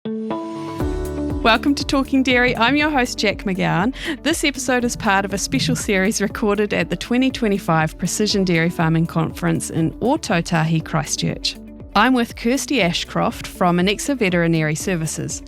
Welcome to Talking Dairy. I'm your host, Jack McGowan. This episode is part of a special series recorded at the 2025 Precision Dairy Farming Conference in Ōtautahi, Christchurch. I'm with Kirsty Ashcroft from Anexa Veterinary Services.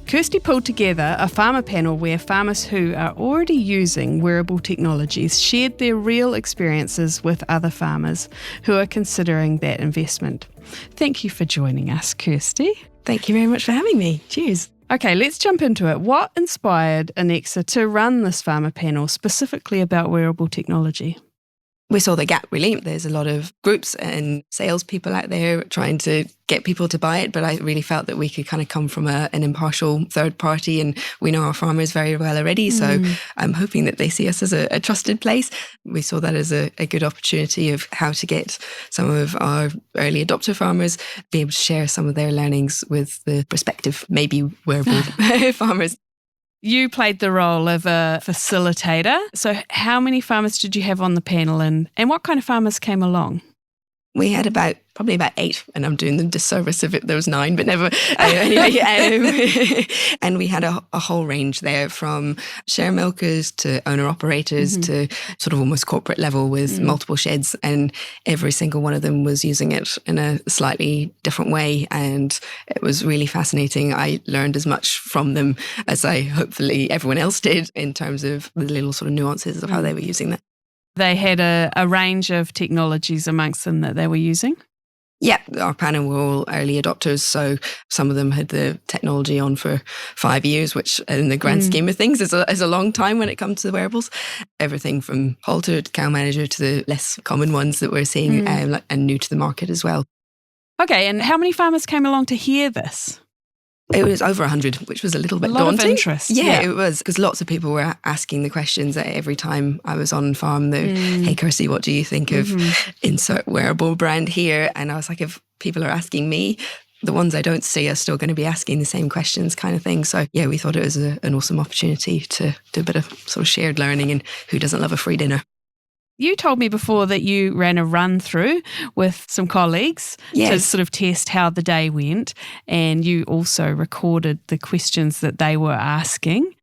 Kirsty pulled together a farmer panel where farmers who are already using wearable technologies shared their real experiences with other farmers who are considering that investment. Thank you for joining us, Kirsty. Thank you very much for having me. Cheers. Okay, let's jump into it. What inspired Anexa to run this farmer panel specifically about wearable technology? We saw the gap, really. There's a lot of groups and salespeople out there trying to get people to buy it, but I really felt that we could kind of come from an impartial third party, and we know our farmers very well already, so I'm hoping that they see us as a trusted place. We saw that as a good opportunity of how to get some of our early adopter farmers be able to share some of their learnings with the prospective, maybe wearable farmers. You played the role of a facilitator. So how many farmers did you have on the panel, and what kind of farmers came along? We had probably about 8, and I'm doing the disservice of it. There was 9, but never. Anyway, and we had a whole range there, from share milkers to owner operators to sort of almost corporate level with multiple sheds, and every single one of them was using it in a slightly different way, and it was really fascinating. I learned as much from them as I hopefully everyone else did in terms of the little sort of nuances of how they were using that. They had a range of technologies amongst them that they were using? Yeah, our panel were all early adopters, so some of them had the technology on for 5 years, which in the grand scheme of things is a long time when it comes to the wearables. Everything from halter to cow manager to the less common ones that we're seeing and new to the market as well. Okay, and how many farmers came along to hear this? It was over 100, which was a little bit daunting. A lot of interest. Yeah, it was, because lots of people were asking the questions every time I was on farm. Hey, Kirsty, what do you think of insert wearable brand here? And I was like, if people are asking me, the ones I don't see are still going to be asking the same questions, kind of thing. So yeah, we thought it was an awesome opportunity to do a bit of sort of shared learning, and who doesn't love a free dinner? You told me before that you ran a run-through with some colleagues to sort of test how the day went, and you also recorded the questions that they were asking.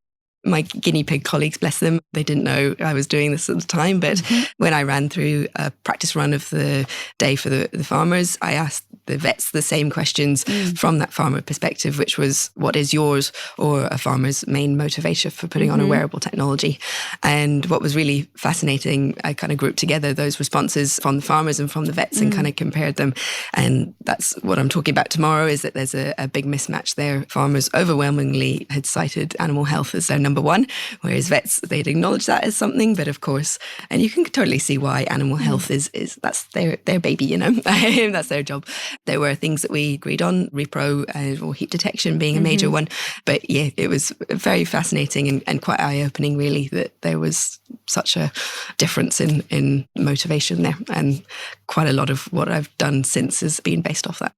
My guinea pig colleagues, bless them, they didn't know I was doing this at the time, but when I ran through a practice run of the day for the farmers, I asked the vets the same questions from that farmer perspective, which was, what is yours or a farmer's main motivator for putting on a wearable technology? And what was really fascinating, I kind of grouped together those responses from the farmers and from the vets and kind of compared them. And that's what I'm talking about tomorrow, is that there's a big mismatch there. Farmers overwhelmingly had cited animal health as their number one, whereas vets, they'd acknowledge that as something, but of course, and you can totally see why animal health is that's their baby, you know, that's their job. There were things that we agreed on, repro or heat detection being a major one, but yeah, it was very fascinating and quite eye-opening, really, that there was such a difference in motivation there, and quite a lot of what I've done since has been based off that.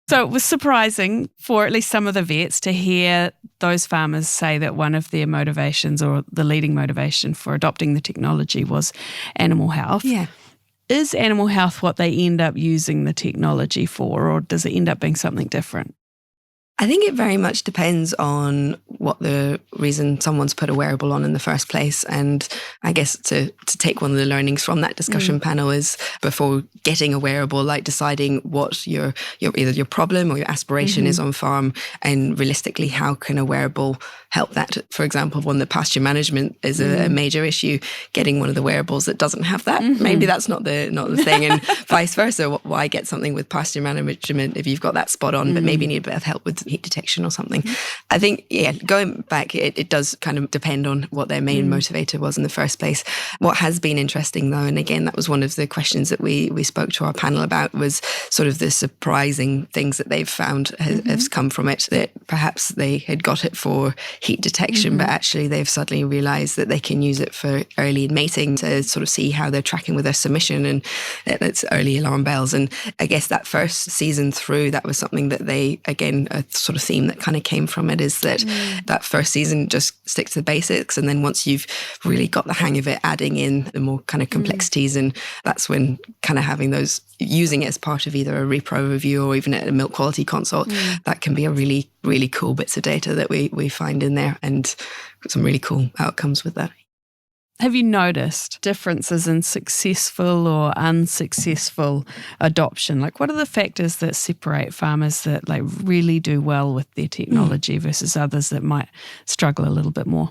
So it was surprising for at least some of the vets to hear those farmers say that one of their motivations, or the leading motivation for adopting the technology, was animal health. Yeah. Is animal health what they end up using the technology for, or does it end up being something different? I think it very much depends on what the reason someone's put a wearable on in the first place. And I guess to take one of the learnings from that discussion panel is, before getting a wearable, like deciding what your either your problem or your aspiration is on farm, and realistically, how can a wearable help that? For example, when the pasture management is a major issue, getting one of the wearables that doesn't have that, maybe that's not the thing, and vice versa. Why get something with pasture management if you've got that spot on, but maybe need a bit of help with heat detection or something? I think, yeah, going back, it does kind of depend on what their main motivator was in the first place. What has been interesting, though, and again, that was one of the questions that we spoke to our panel about, was sort of the surprising things that they've found has come from it, that perhaps they had got it for heat detection, but actually they've suddenly realised that they can use it for early mating to sort of see how they're tracking with their submission, and that's early alarm bells. And I guess that first season through, that was something that they, again, sort of theme that kind of came from it is that that first season just stick to the basics, and then once you've really got the hang of it, adding in the more kind of complexities, and that's when kind of having those, using it as part of either a repro review or even a milk quality consult, that can be a really, really cool bits of data that we find in there, and some really cool outcomes with that. Have you noticed differences in successful or unsuccessful adoption? Like, what are the factors that separate farmers that like really do well with their technology versus others that might struggle a little bit more?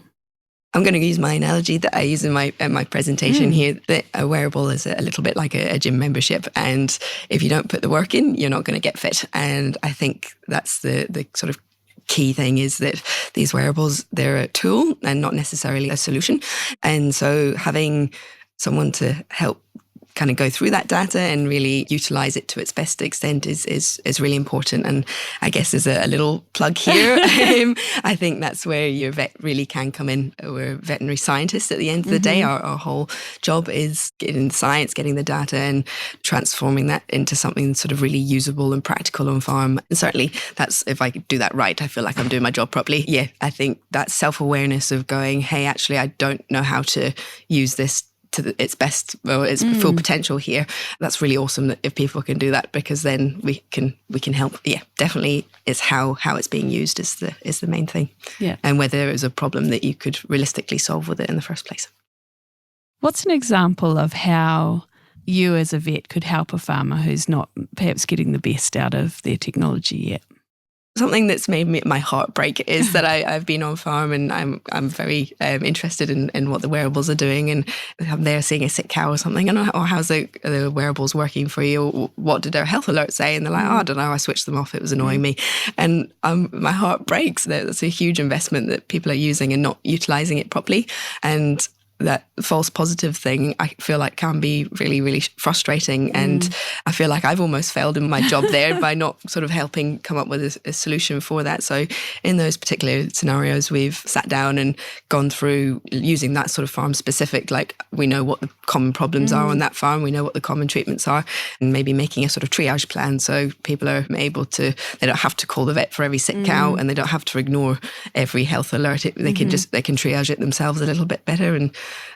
I'm going to use my analogy that I use in my presentation here, that a wearable is a little bit like a gym membership. And if you don't put the work in, you're not going to get fit. And I think that's the sort of key thing, is that these wearables, they're a tool and not necessarily a solution. And so having someone to help kind of go through that data and really utilize it to its best extent is really important. And I guess as a little plug here, I think that's where your vet really can come in. We're veterinary scientists at the end of the day. Our whole job is getting the science, getting the data and transforming that into something sort of really usable and practical on farm. And certainly that's, if I do that right, I feel like I'm doing my job properly. Yeah, I think that self-awareness of going, hey, actually, I don't know how to use this to its best or its full potential here. That's really awesome that if people can do that, because then we can help. Yeah, definitely it's how it's being used is the main thing. Yeah. And whether there is a problem that you could realistically solve with it in the first place. What's an example of how you as a vet could help a farmer who's not perhaps getting the best out of their technology yet? Something that's made my heart break is that I've been on farm and I'm very interested in what the wearables are doing, and I'm there seeing a sick cow or something, and how's the wearables working for you? What did their health alert say? And they're like, I don't know, I switched them off, it was annoying me. And my heart breaks. That's a huge investment that people are using and not utilising it properly. And that false positive thing, I feel like can be really, really frustrating. And I feel like I've almost failed in my job there by not sort of helping come up with a solution for that. So in those particular scenarios, we've sat down and gone through using that sort of farm specific, like we know what the common problems are on that farm, we know what the common treatments are, and maybe making a sort of triage plan so people are able to, they don't have to call the vet for every sick cow, and they don't have to ignore every health alert. They can triage it themselves a little bit better.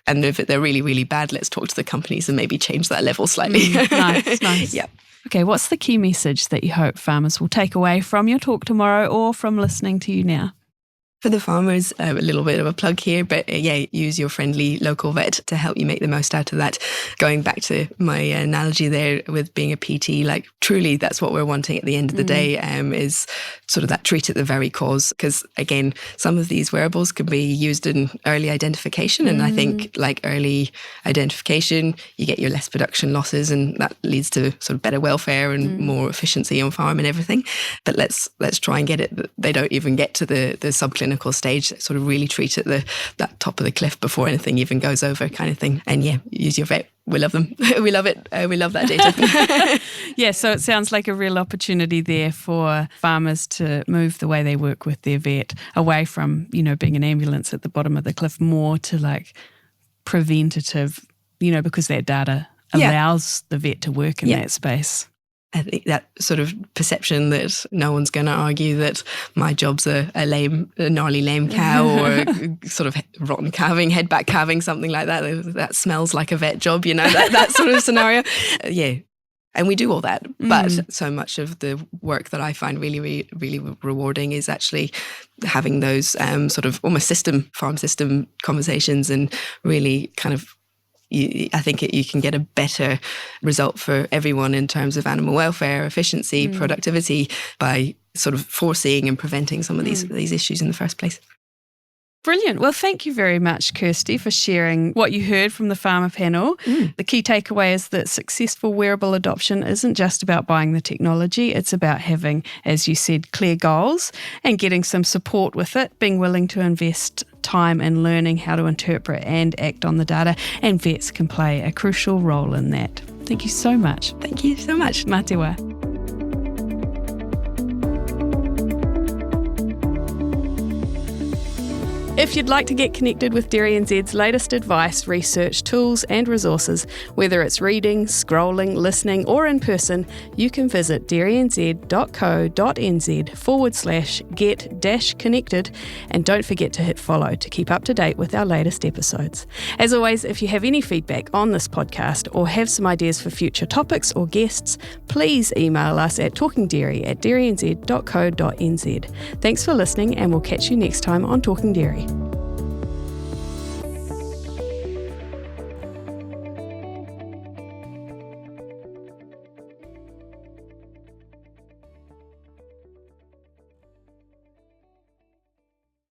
And if they're really, really bad, let's talk to the companies and maybe change that level slightly. Nice. Yeah. Okay, what's the key message that you hope farmers will take away from your talk tomorrow or from listening to you now? For the farmers, a little bit of a plug here, but use your friendly local vet to help you make the most out of that. Going back to my analogy there with being a PT, like truly that's what we're wanting at the end of the day, is sort of that treat at the very cause. Because again, some of these wearables can be used in early identification, and I think like early identification, you get your less production losses, and that leads to sort of better welfare and more efficiency on farm and everything. But let's try and get it that they don't even get to the subclinical stage, sort of really treat at that top of the cliff before anything even goes over, kind of thing. And use your vet. We love them. We love it. We love that data. Yeah, so it sounds like a real opportunity there for farmers to move the way they work with their vet away from, being an ambulance at the bottom of the cliff, more to like preventative, because that data allows the vet to work in that space. I think that sort of perception that no one's going to argue that my job's a gnarly lame cow or sort of rotten calving, head back calving, something like that smells like a vet job, that sort of scenario. Yeah. And we do all that. But so much of the work that I find really, really, really rewarding is actually having those sort of almost farm system conversations, and really kind of I think you can get a better result for everyone in terms of animal welfare, efficiency, productivity by sort of foreseeing and preventing some of these issues in the first place. Brilliant. Well, thank you very much, Kirsty, for sharing what you heard from the farmer panel. The key takeaway is that successful wearable adoption isn't just about buying the technology. It's about having, as you said, clear goals and getting some support with it, being willing to invest time in learning how to interpret and act on the data, and vets can play a crucial role in that. Thank you so much. Thank you so much. Mā te wā. If you'd like to get connected with DairyNZ's latest advice, research, tools and resources, whether it's reading, scrolling, listening or in person, you can visit dairynz.co.nz/get-connected, and don't forget to hit follow to keep up to date with our latest episodes. As always, if you have any feedback on this podcast or have some ideas for future topics or guests, please email us at talkingdairy@dairynz.co.nz. Thanks for listening, and we'll catch you next time on Talking Dairy.